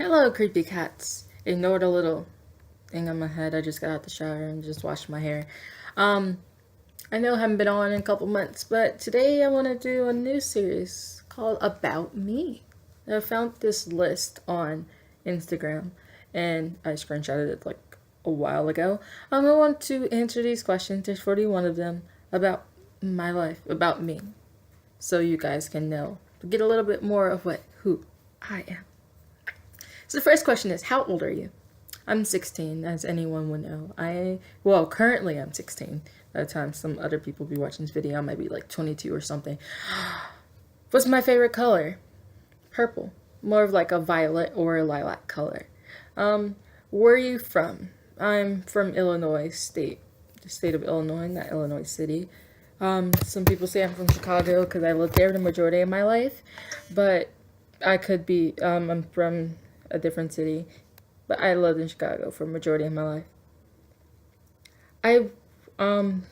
Hello, creepy cats. Ignore the little thing on my head. I just got out the shower and just washed my hair. Um, I know I haven't been on in a couple months, but today I want to do a new series called About Me. I found this list on Instagram and I screenshotted it like a while ago. I want to answer these questions. There's 41 of them about my life, about me, so you guys can know, get a little bit more of who I am. So the first question is, how old are you? I'm 16, as anyone would know. Currently I'm 16. By the time some other people be watching this video, I might be like 22 or something. What's my favorite color? Purple. More of like a violet or a lilac color. Where are you from? I'm from Illinois State. The state of Illinois, not Illinois City. Some people say I'm from Chicago because I lived there the majority of my life. But I could be, I'm from a different city, but I lived in Chicago for a majority of my life.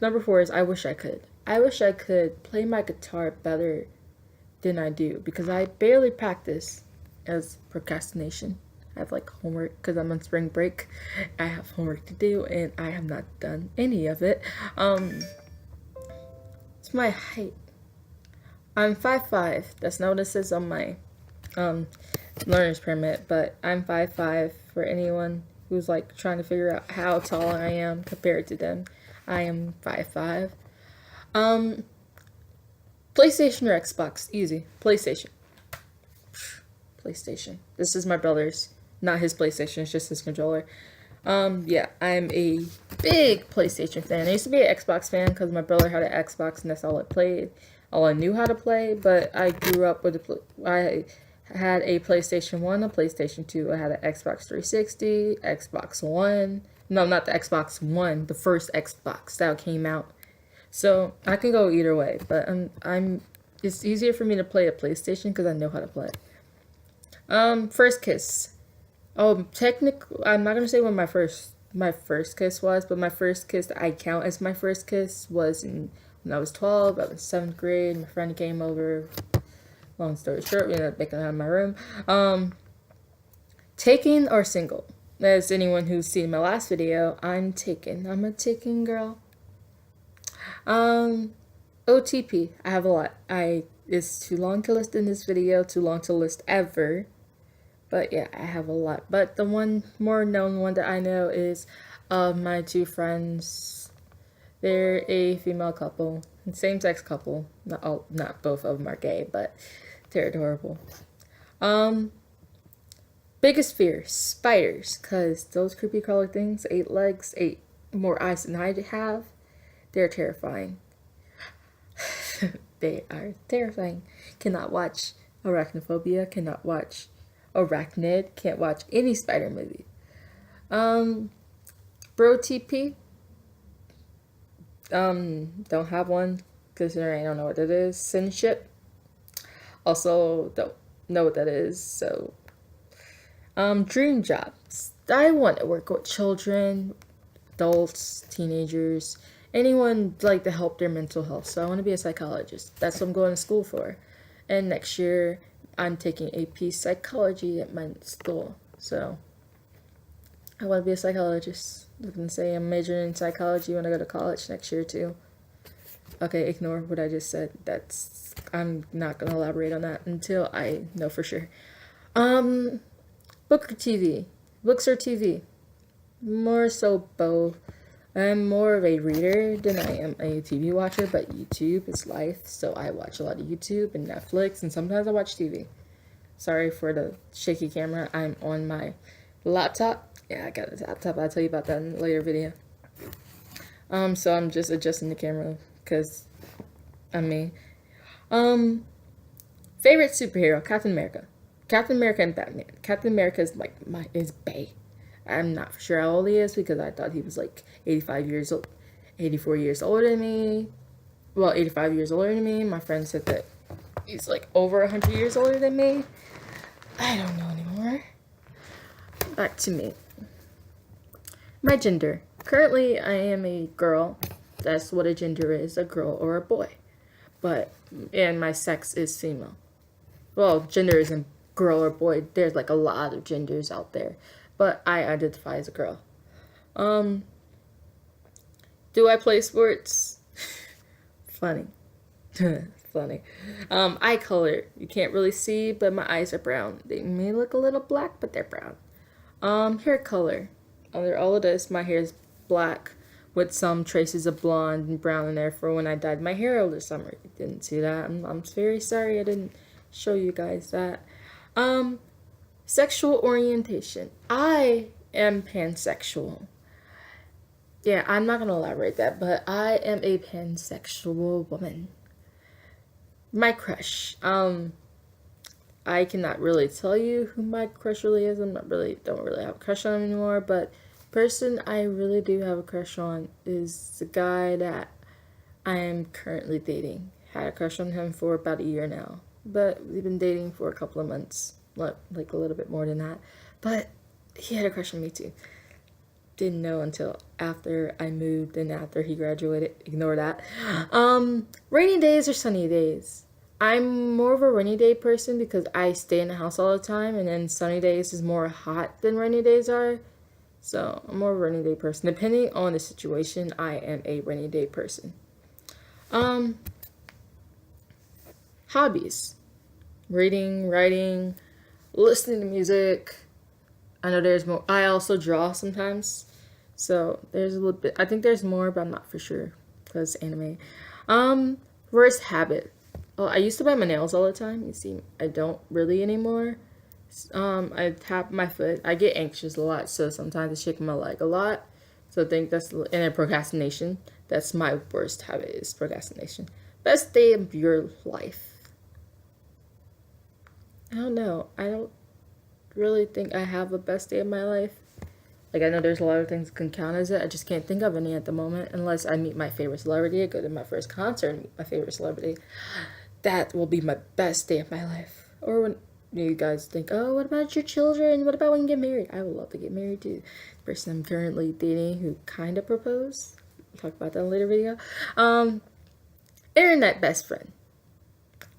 Number 4 is I wish I could. I wish I could play my guitar better than I do because I barely practice as procrastination. I have like homework because I'm on spring break. I have homework to do and I have not done any of it. It's my height. I'm 5'5". That's not what it says on my learner's permit, but I'm 5'5". For anyone who's like trying to figure out how tall I am compared to them, I am 5'5". PlayStation or Xbox? Easy. PlayStation. This is my brother's, not his PlayStation. It's just his controller. Yeah, I'm a big PlayStation fan. I used to be an Xbox fan because my brother had an Xbox and that's all I played. All I knew how to play, but I grew up with I had a PlayStation 1, a PlayStation 2. I had an Xbox 360, Xbox One. No, not the Xbox One, the first Xbox that came out. So I can go either way, but it's easier for me to play a PlayStation because I know how to play. First kiss. Oh, technically, I'm not gonna say when my first kiss was, but my first kiss that I count as my first kiss was when I was 12. I was 7th grade. My friend came over. Long story short, we ended up making out in my room. Taken or single? As anyone who's seen my last video, I'm taken. I'm a taken girl. OTP. I have a lot. It's too long to list in this video. Too long to list ever. But yeah, I have a lot. But the one more known one that I know is my two friends. They're a female couple, same-sex couple. Not both of them are gay, but they're adorable. Biggest fear, spiders, cause those creepy crawler things, 8 legs, 8 more eyes than I have. They're terrifying. They are terrifying. Cannot watch Arachnophobia. Cannot watch Arachnid. Can't watch any spider movie. Bro TP. Don't have one considering I don't know what it is. Sinship. Also don't know what that is. So, dream jobs. I want to work with children, adults, teenagers, anyone like to help their mental health. So I want to be a psychologist. That's what I'm going to school for. And next year I'm taking AP psychology at my school. So I want to be a psychologist. I can say I'm majoring in psychology when I go to college next year too. Okay, ignore what I just said. I'm not going to elaborate on that until I know for sure. Book or TV? Books or TV? More so both. I'm more of a reader than I am a TV watcher, but YouTube is life, so I watch a lot of YouTube and Netflix, and sometimes I watch TV. Sorry for the shaky camera. I'm on my laptop. Yeah, I got a laptop. I'll tell you about that in a later video. So I'm just adjusting the camera because I'm me. Favorite superhero, Captain America. Captain America and Batman. Captain America is like is bae. I'm not for sure how old he is because I thought he was like 85 years old, 84 years older than me. Well, 85 years older than me. My friend said that he's like over 100 years older than me. I don't know anymore. Back to me. My gender. Currently, I am a girl. That's what a gender is, a girl or a boy. And my sex is female. Well, gender is girl or boy. There's like a lot of genders out there, but I identify as a girl. Um, do I play sports? Funny. Funny. Eye color. You can't really see, but my eyes are brown. They may look a little black, but they're brown. Hair color. Under all of this, my hair is black with some traces of blonde and brown in there for when I dyed my hair over the summer. You didn't see that. I'm very sorry I didn't show you guys that. Sexual orientation. I am pansexual. Yeah, I'm not gonna elaborate that, but I am a pansexual woman. My crush. I cannot really tell you who my crush really is. Don't really have a crush on him anymore, but person I really do have a crush on is the guy that I am currently dating. Had a crush on him for about a year now, but we've been dating for a couple of months, like a little bit more than that. But he had a crush on me too. Didn't know until after I moved and after he graduated. Ignore that. Rainy days or sunny days? I'm more of a rainy day person because I stay in the house all the time, and then sunny days is more hot than rainy days are. So I'm more of a rainy day person. Depending on the situation, I am a rainy day person. Hobbies. Reading, writing, listening to music. I know there's more. I also draw sometimes. So there's a little bit. I think there's more, but I'm not for sure because anime. Worst habit. Oh, I used to bite my nails all the time. You see, I don't really anymore. I tap my foot. I get anxious a lot, so sometimes I shake my leg a lot. So I think that's, and then procrastination. That's my worst habit is procrastination. Best day of your life. I don't know. I don't really think I have a best day of my life. Like, I know there's a lot of things that can count as it. I just can't think of any at the moment unless I meet my favorite celebrity. I go to my first concert and meet my favorite celebrity. That will be my best day of my life. Or when you guys think, oh, what about your children? What about when you get married? I would love to get married too. The person I'm currently dating who kind of proposed. I'll talk about that in a later video. Internet best friend.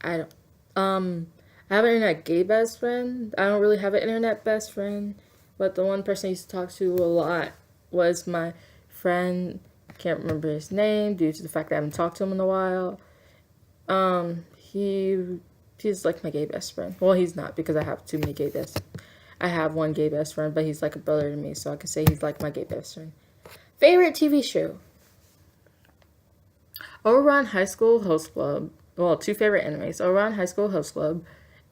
I have an internet gay best friend. I don't really have an internet best friend. But the one person I used to talk to a lot was my friend. I can't remember his name due to the fact that I haven't talked to him in a while. He's like my gay best friend. Well, he's not because I have too many gay best. I have one gay best friend, but he's like a brother to me, so I could say he's like my gay best friend. Favorite TV show? Ouran High School Host Club. Well, two favorite animes: Ouran High School Host Club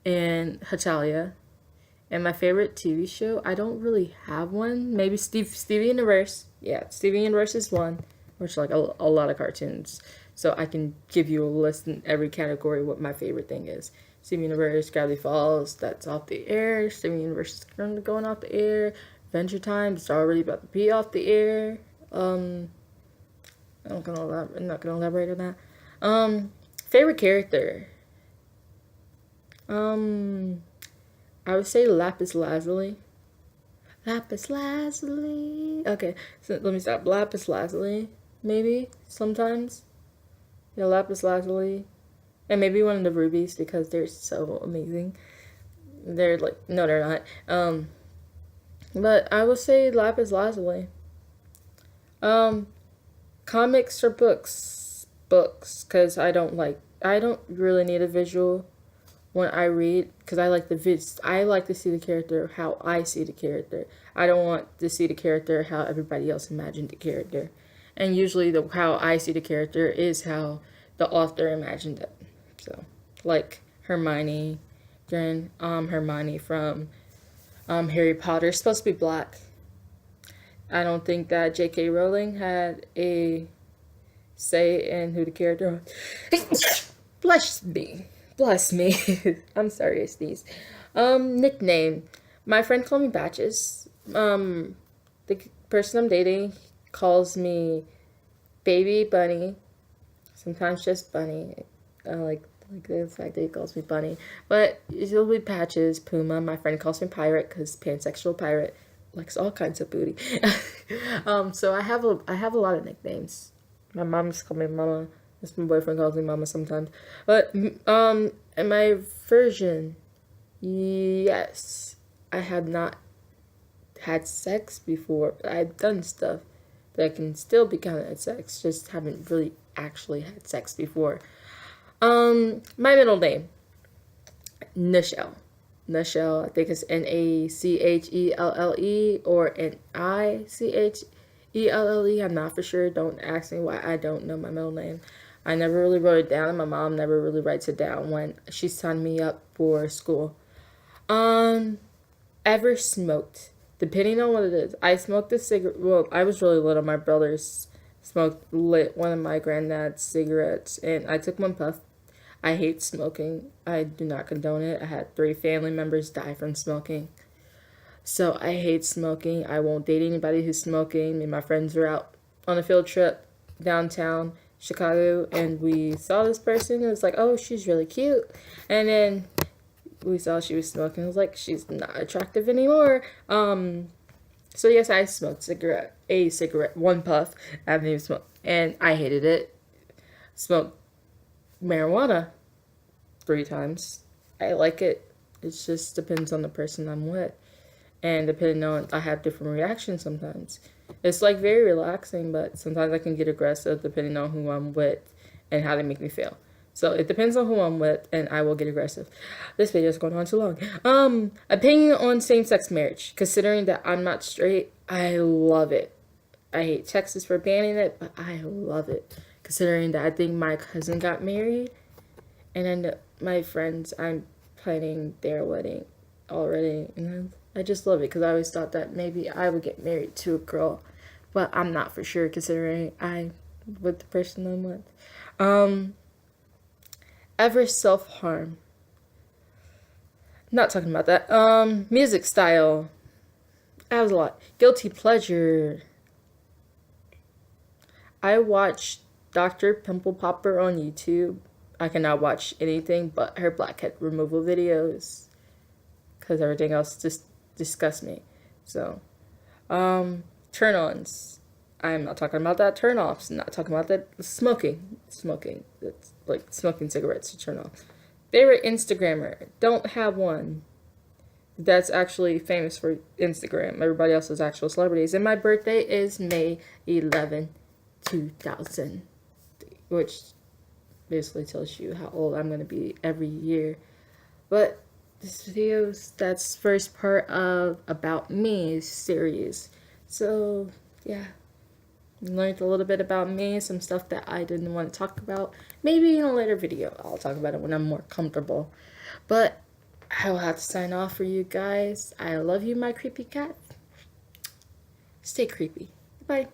and Hatalia. And my favorite TV show, I don't really have one. Maybe Stevie Universe. Yeah, Stevie Universe is one, which like a lot of cartoons. So I can give you a list in every category what my favorite thing is. Steven Universe, Gravity Falls, that's off the air. Steven Universe is currently going off the air. Adventure Time, it's already about to be off the air. I'm not gonna elaborate on that. Favorite character. I would say Lapis Lazuli. Lapis Lazuli. Okay, so let me stop. Lapis Lazuli, maybe sometimes. Yeah, Lapis Lazuli. And maybe one of the rubies because they're so amazing. They're like, no, they're not. But I would say Lapis Lazuli. Comics or books? Books, because I don't really need a visual when I read, because I like to see the character how I see the character. I don't want to see the character how everybody else imagined the character. And usually how I see the character is how the author imagined it. So, like Hermione from Harry Potter is supposed to be black. I don't think that J.K. Rowling had a say in who the character was. Bless me. I'm sorry, I sneezed. Nickname. My friend called me Batches. The person I'm dating calls me Baby Bunny. Sometimes just Bunny. I like the fact that he calls me Bunny. But it'll be Patches, Puma. My friend calls me Pirate because pansexual pirate likes all kinds of booty. So I have a lot of nicknames. My mom's called me Mama. My boyfriend calls me Mama sometimes. But in my version, Yes, I have not had sex before, but I've done stuff that can still be counted as sex. Just haven't really actually had sex before. My middle name, Nichelle. Nichelle, I think it's Nachelle or Nichelle. I'm not for sure. Don't ask me why I don't know my middle name. I never really wrote it down, and my mom never really writes it down when she signed me up for school. Um, Ever smoked? Depending on what it is. I smoked a cigarette. Well, I was really little. My brothers lit one of my granddad's cigarettes, and I took one puff. I hate smoking. I do not condone it. I had 3 family members die from smoking. So I hate smoking. I won't date anybody who's smoking. Me and my friends were out on a field trip downtown Chicago, and we saw this person. It was like, oh, she's really cute. And then we saw she was smoking. I was like, she's not attractive anymore. So yes, I smoked a cigarette, one puff. I haven't even smoked, and I hated it. Smoked marijuana 3 times. I like it. It just depends on the person I'm with, and depending on, I have different reactions sometimes. It's like very relaxing, but sometimes I can get aggressive depending on who I'm with and how they make me feel. So it depends on who I'm with, and I will get aggressive. This video is going on too long. Opinion on same-sex marriage. Considering that I'm not straight, I love it. I hate Texas for banning it, but I love it. Considering that I think my cousin got married, and then my friends, I'm planning their wedding already, and I just love it because I always thought that maybe I would get married to a girl, but I'm not for sure considering I with the person I'm with. Ever self-harm? Not talking about that. Music style. That was a lot. Guilty pleasure. I watched Dr. Pimple Popper on YouTube. I cannot watch anything but her blackhead removal videos because everything else just disgusts me. So, turn-ons. I'm not talking about that. Turn-offs. Not talking about that. Smoking. That's like smoking cigarettes to turn off. Favorite Instagrammer. Don't have one that's actually famous for Instagram. Everybody else is actual celebrities. And my birthday is May 11, 2000, which basically tells you how old I'm going to be every year. But this video's, that's first part of About Me series. So, yeah. Learned a little bit about me, some stuff that I didn't want to talk about. Maybe in a later video, I'll talk about it when I'm more comfortable. But I will have to sign off for you guys. I love you, my creepy cat. Stay creepy. Bye.